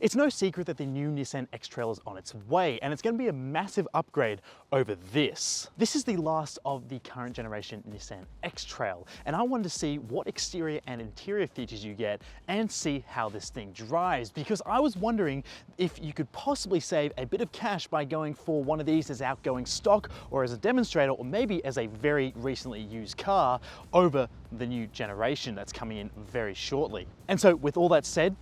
It's no secret that the new Nissan X-Trail is on its way, and it's going to be a massive upgrade over this. This is the last of the current generation Nissan X-Trail, and I wanted to see what exterior and interior features you get and see how this thing drives, because I was wondering if you could possibly save a bit of cash by going for one of these as outgoing stock or as a demonstrator, or maybe as a very recently used car over the new generation that's coming in very shortly. And so with all that said,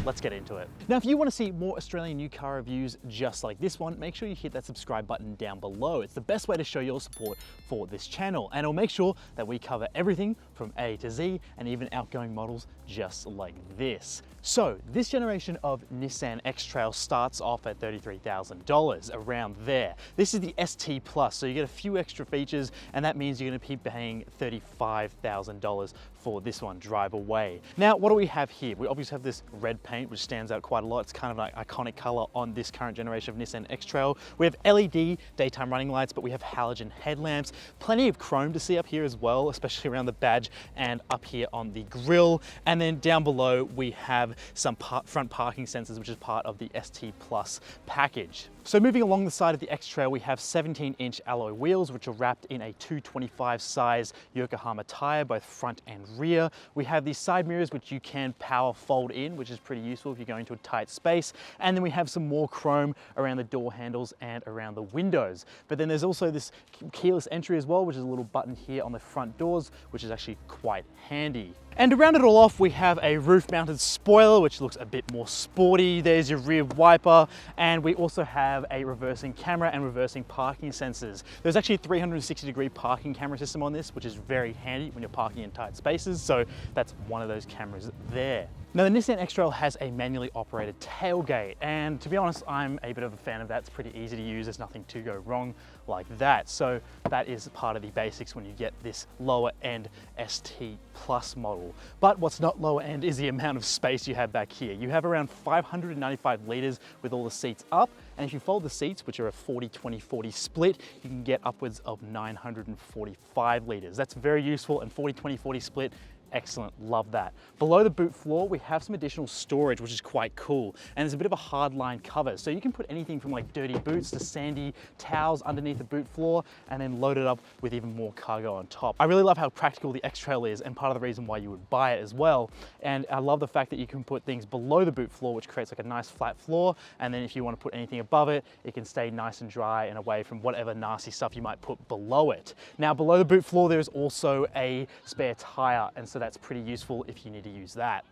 let's get into it. Now, if you want to see more Australian new car reviews just like this one, make sure you hit that subscribe button down below. It's the best way to show your support for this channel, and it'll make sure that we cover everything from A to Z and even outgoing models just like this. So this generation of Nissan X-Trail starts off at $33,000, around there. This is the ST Plus, so you get a few extra features, and that means you're going to be paying $35,000 for this one, drive away. Now, what do we have here? We obviously have this red paint, which stands out quite a lot. It's kind of like iconic color on this current generation of Nissan X-Trail. We have LED daytime running lights, but we have halogen headlamps. Plenty of chrome to see up here as well, especially around the badge and up here on the grille. And then down below, we have some front parking sensors, which is part of the ST Plus package. So moving along the side of the X-Trail, we have 17-inch alloy wheels, which are wrapped in a 225 size Yokohama tire, both front and rear. We have these side mirrors, which you can power fold in, which is pretty useful if you're going to a tight space. And then we have some more chrome around the door handles and around the windows. But then there's also this keyless entry as well, which is a little button here on the front doors, which is actually quite handy. And to round it all off, we have a roof-mounted spoiler, which looks a bit more sporty. There's your rear wiper, and we also have a reversing camera and reversing parking sensors. There's actually a 360-degree parking camera system on this, which is very handy when you're parking in tight spaces, so that's one of those cameras there. Now, the Nissan X-Trail has a manually operated tailgate, and to be honest, I'm a bit of a fan of that. It's pretty easy to use. There's nothing to go wrong like that. So that is part of the basics when you get this lower end ST Plus model. But what's not lower end is the amount of space you have back here. You have around 595 liters with all the seats up, and if you fold the seats, which are a 40-20-40 split, you can get upwards of 945 liters. That's very useful, and 40-20-40 split, excellent, love that. Below the boot floor, we have some additional storage, which is quite cool. And there's a bit of a hard line cover. So you can put anything from like dirty boots to sandy towels underneath the boot floor, and then load it up with even more cargo on top. I really love how practical the X-Trail is, and part of the reason why you would buy it as well. And I love the fact that you can put things below the boot floor, which creates like a nice flat floor. And then if you want to put anything above it, it can stay nice and dry and away from whatever nasty stuff you might put below it. Now, below the boot floor, there's also a spare tire, and so that's pretty useful if you need to use that.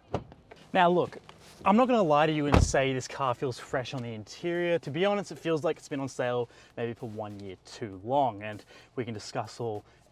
Now look, I'm not going to lie to you and say this car feels fresh on the interior. To be honest, it feels like it's been on sale maybe for 1 year too long, and we can discuss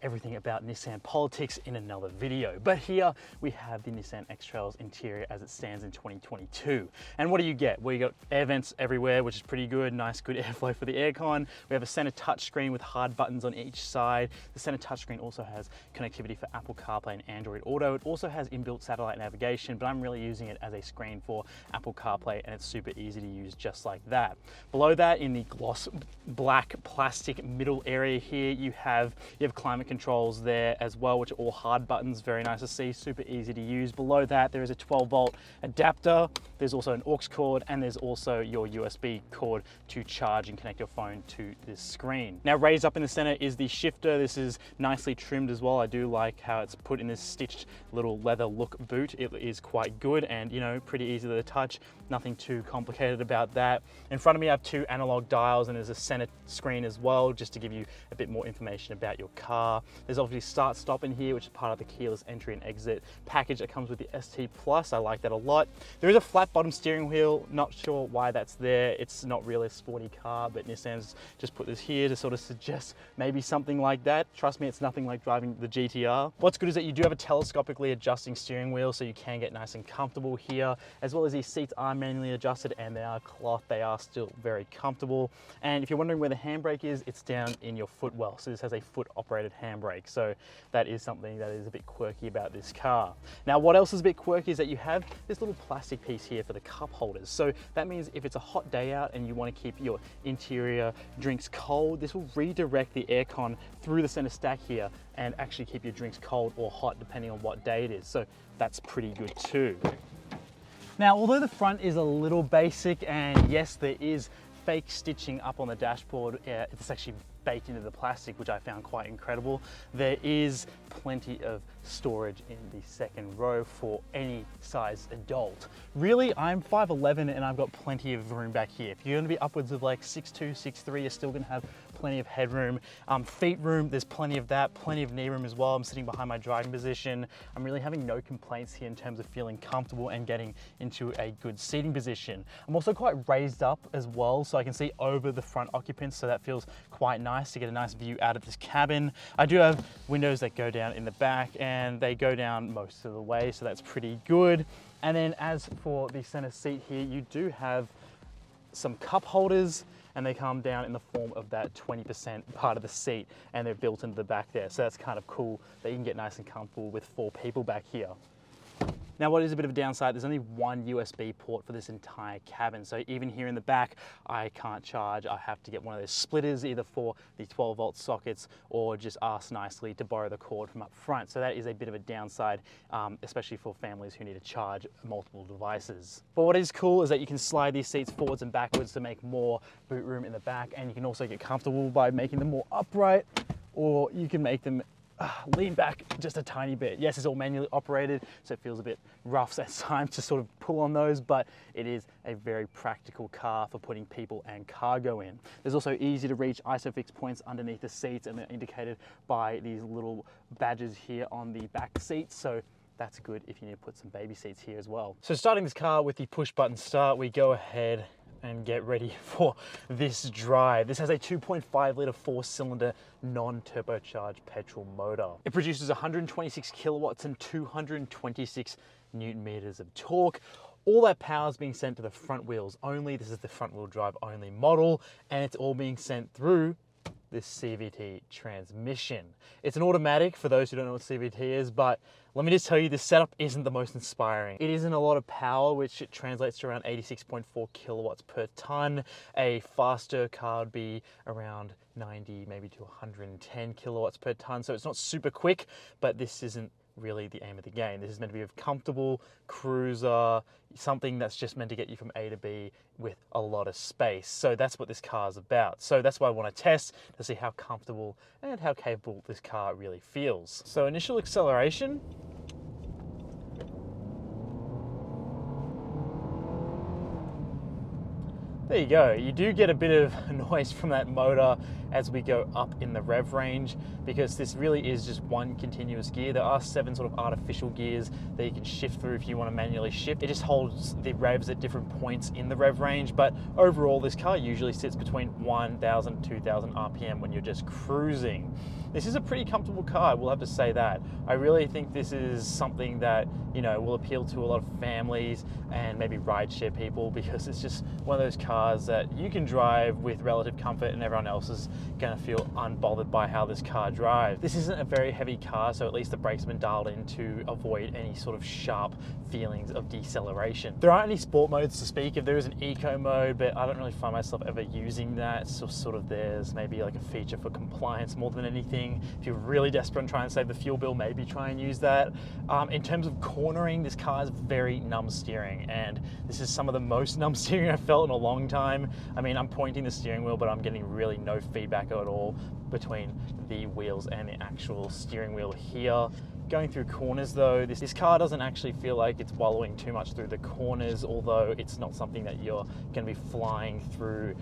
everything about Nissan politics in another video. But here we have the Nissan X-Trail's interior as it stands in 2022. And what do you get? Well, you got air vents everywhere, which is pretty good. Nice, good airflow for the aircon. We have a center touchscreen with hard buttons on each side. The center touchscreen also has connectivity for Apple CarPlay and Android Auto. It also has inbuilt satellite navigation, but I'm really using it as a screen for Apple CarPlay, and it's super easy to use just like that. Below that, in the gloss black plastic middle area here, you have climate controls there as well, which are all hard buttons, very nice to see, super easy to use. Below that, there is a 12-volt adapter. There's also an aux cord, and there's also your USB cord to charge and connect your phone to this screen. Now, raised up in the center is the shifter. This is nicely trimmed as well. I do like how it's put in this stitched little leather look boot. It is quite good and, you know, pretty easy to touch. Nothing too complicated about that. In front of me, I have two analog dials, and there's a center screen as well, just to give you a bit more information about your car. There's obviously start stop in here, which is part of the keyless entry and exit package that comes with the ST Plus. I like that a lot. There is a flat bottom steering wheel. Not sure why that's there. It's not really a sporty car, but Nissan's just put this here to sort of suggest maybe something like that. Trust me, it's nothing like driving the GTR. What's good is that you do have a telescopically adjusting steering wheel, so you can get nice and comfortable here, as well as these seats are manually adjusted and they are cloth. They are still very comfortable. And if you're wondering where the handbrake is, it's down in your footwell. So this has a foot operated handbrake. So that is something that is a bit quirky about this car. Now, what else is a bit quirky is that you have this little plastic piece here for the cup holders. So that means if it's a hot day out and you want to keep your interior drinks cold, this will redirect the aircon through the center stack here and actually keep your drinks cold or hot depending on what day it is. So that's pretty good too. Now, although the front is a little basic, and yes, there is fake stitching up on the dashboard, it's actually baked into the plastic, which I found quite incredible. There is plenty of storage in the second row for any size adult. Really, I'm 5'11" and I've got plenty of room back here. If you're gonna be upwards of like 6'2", 6'3", you're still gonna have plenty of headroom. Feet room, there's plenty of that, plenty of knee room as well. I'm sitting behind my driving position. I'm really having no complaints here in terms of feeling comfortable and getting into a good seating position. I'm also quite raised up as well, so I can see over the front occupants, so that feels quite nice to get a nice view out of this cabin. I do have windows that go down in the back, and they go down most of the way, so that's pretty good. And then as for the center seat here, you do have some cup holders, and they come down in the form of that 20% part of the seat, and they're built into the back there. So that's kind of cool that you can get nice and comfortable with 4 people back here. Now, what is a bit of a downside, there's only one USB port for this entire cabin. So even here in the back, I can't charge. I have to get one of those splitters, either for the 12-volt sockets or just ask nicely to borrow the cord from up front. So that is a bit of a downside, especially for families who need to charge multiple devices. But what is cool is that you can slide these seats forwards and backwards to make more boot room in the back, and you can also get comfortable by making them more upright, or you can make them lean back just a tiny bit. Yes, it's all manually operated, so it feels a bit rough at times to sort of pull on those, but it is a very practical car for putting people and cargo in. There's also easy to reach ISOFIX points underneath the seats, and they're indicated by these little badges here on the back seats. So that's good if you need to put some baby seats here as well. So starting this car with the push button start, we go ahead and get ready for this drive. This has a 2.5 litre 4-cylinder non-turbocharged petrol motor. It produces 126 kilowatts and 226 Newton meters of torque. All that power is being sent to the front wheels only. This is the front wheel drive only model, and it's all being sent through this CVT transmission. It's an automatic for those who don't know what CVT is, but let me just tell you, this setup isn't the most inspiring. It isn't a lot of power, which it translates to around 86.4 kilowatts per ton. A faster car would be around 90, maybe to 110 kilowatts per ton. So it's not super quick, but this isn't really the aim of the game. This is meant to be a comfortable cruiser, something that's just meant to get you from A to B with a lot of space. So that's what this car is about. So that's why I want to test to see how comfortable and how capable this car really feels. So initial acceleration. There you go. You do get a bit of noise from that motor as we go up in the rev range, because this really is just one continuous gear. There are 7 sort of artificial gears that you can shift through if you want to manually shift. It just holds the revs at different points in the rev range, but overall this car usually sits between 1,000 and 2,000 RPM when you're just cruising. This is a pretty comfortable car, I will have to say that. I really think this is something that, you know, will appeal to a lot of families and maybe rideshare people, because it's just one of those cars that you can drive with relative comfort and everyone else is gonna feel unbothered by how this car drives. This isn't a very heavy car, so at least the brakes have been dialed in to avoid any sort of sharp feelings of deceleration. There aren't any sport modes to speak of. There is an eco mode, but I don't really find myself ever using that. It's just sort of there's maybe like a feature for compliance more than anything. If you're really desperate and trying to save the fuel bill, maybe try and use that. In terms of cornering, this car is very numb steering, and this is some of the most numb steering I've felt in a long time. I mean, I'm pointing the steering wheel, but I'm getting really no feedback at all between the wheels and the actual steering wheel here. Going through corners though, this car doesn't actually feel like it's wallowing too much through the corners, although it's not something that you're going to be flying through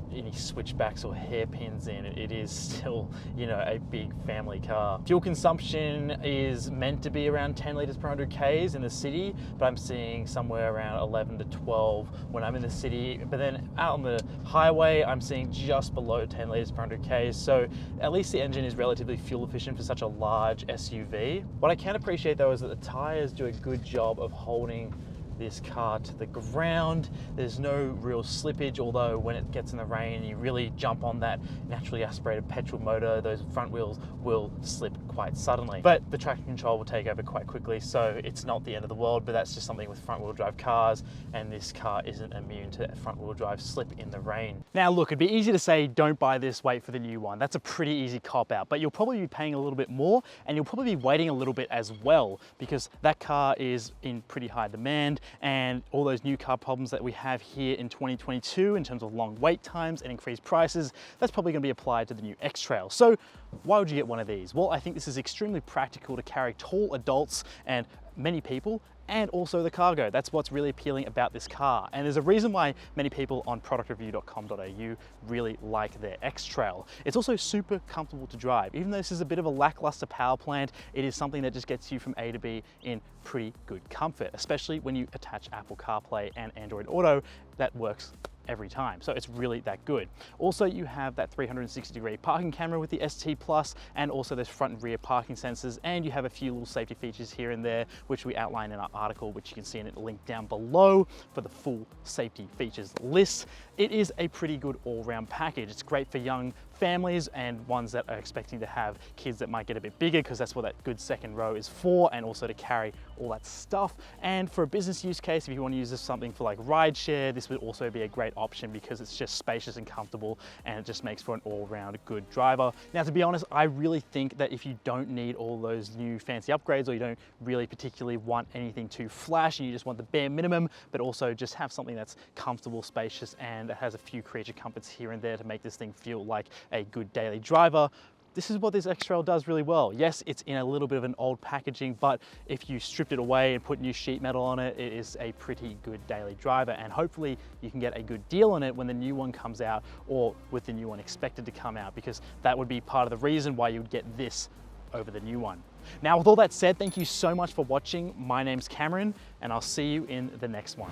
any switchbacks or hairpins in. It is still, you know, a big family car. Fuel consumption is meant to be around 10 litres per 100 Ks in the city, but I'm seeing somewhere around 11 to 12 when I'm in the city. But then out on the highway, I'm seeing just below 10 litres per 100 Ks. So at least the engine is relatively fuel efficient for such a large SUV. What I can appreciate though is that the tyres do a good job of holding this car to the ground. There's no real slippage, although when it gets in the rain, you really jump on that naturally aspirated petrol motor, those front wheels will slip quite suddenly. But the traction control will take over quite quickly, so it's not the end of the world, but that's just something with front wheel drive cars, and this car isn't immune to front wheel drive slip in the rain. Now look, it'd be easy to say don't buy this, wait for the new one. That's a pretty easy cop out, but you'll probably be paying a little bit more, and you'll probably be waiting a little bit as well, because that car is in pretty high demand, and all those new car problems that we have here in 2022 in terms of long wait times and increased prices, that's probably going to be applied to the new X-Trail. So why would you get one of these? Well, I think this is extremely practical to carry tall adults and many people, and also the cargo. That's what's really appealing about this car. And there's a reason why many people on productreview.com.au really like their X-Trail. It's also super comfortable to drive. Even though this is a bit of a lackluster power plant, it is something that just gets you from A to B in pretty good comfort, especially when you attach Apple CarPlay and Android Auto. That works every time. So it's really that good. Also, you have that 360-degree parking camera with the ST Plus, and also there's front and rear parking sensors, and you have a few little safety features here and there, which we outline in our article, which you can see in a link down below for the full safety features list. It is a pretty good all-round package. It's great for young families and ones that are expecting to have kids that might get a bit bigger, because that's what that good second row is for, and also to carry all that stuff. And for a business use case, if you want to use this something for like rideshare, this would also be a great option because it's just spacious and comfortable, and it just makes for an all-round good driver. Now, to be honest, I really think that if you don't need all those new fancy upgrades, or you don't really particularly want anything too flash, and you just want the bare minimum, but also just have something that's comfortable, spacious, and that has a few creature comforts here and there to make this thing feel like a good daily driver, this is what this X-Trail does really well. Yes, it's in a little bit of an old packaging, but if you stripped it away and put new sheet metal on it, it is a pretty good daily driver, and hopefully you can get a good deal on it when the new one comes out, or with the new one expected to come out, because that would be part of the reason why you would get this over the new one. Now, with all that said, thank you so much for watching. My name's Cameron, and I'll see you in the next one.